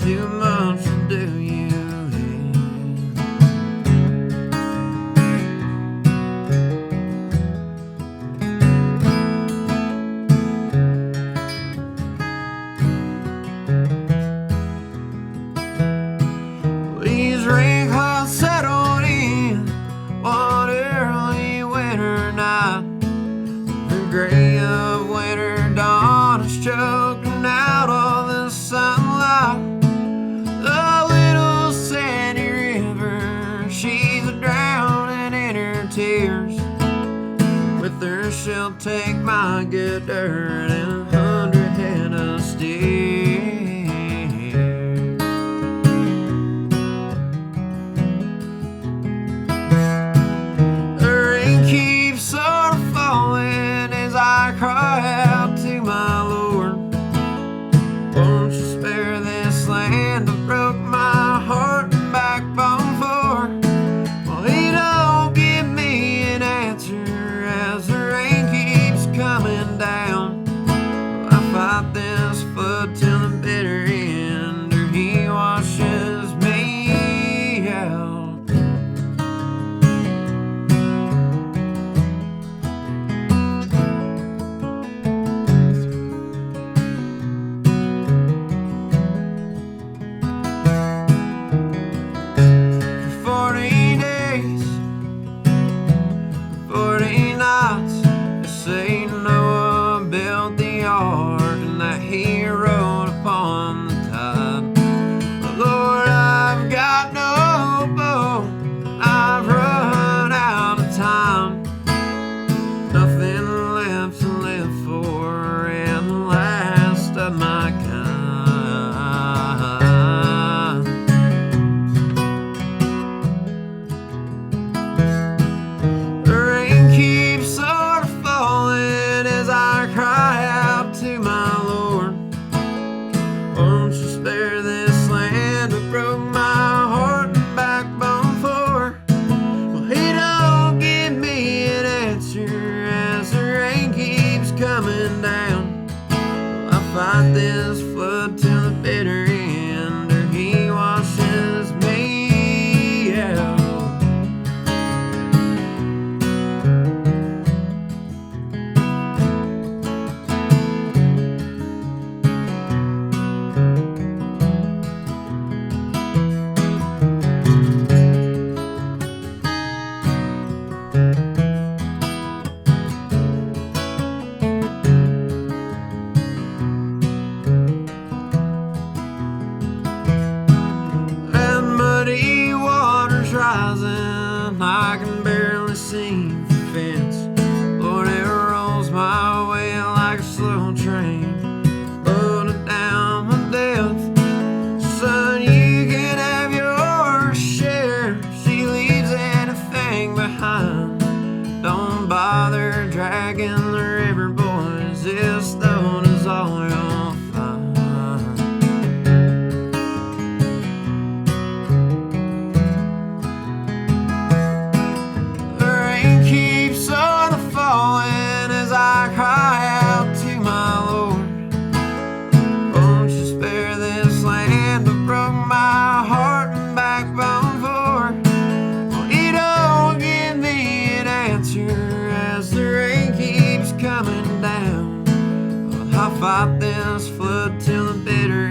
too much to do you in. These rain clouds settled in one early winter night. The gray of winter dawn is choking out all the sunlight. The little sandy river, she's drowning in her tears. With her she'll take my good dirt and 100 head of steers. The rain keeps sort of falling as I cry out to my Lord. Won't you spare this land? I broke my heart and backbone for. Well, he don't give me an answer as the rain keeps coming down. Well, I fight this flood till the bitter end, or he washes me out. For 40 days, 40 nights, they say Noah built the ark and that he rode upon the tide. But Lord, I've got no boat, I've run out of time. Nothing left to live for, and the last of my kind. The rain keeps sort of falling as I cry out to my Lord. Won't you spare this land? I broke my heart and backbone for. Well, he don't give me an answer as the rain keeps coming down. Well, I fight this flood till the bitter end, or he washes me out. And muddy water's rising, I can barely see the fence. Lord, it rolls my way like a slow train, loaded down with death. Son, you can have your share. She leaves anything behind. Don't bother dragging the river, boys. This stone is all you'll find. The rain keeps sort of falling as I cry out to my Lord. Won't you spare this land? I broke my heart and backbone for. Well, he don't give me an answer as the rain keeps coming down. Well, I fight this flood till the bitter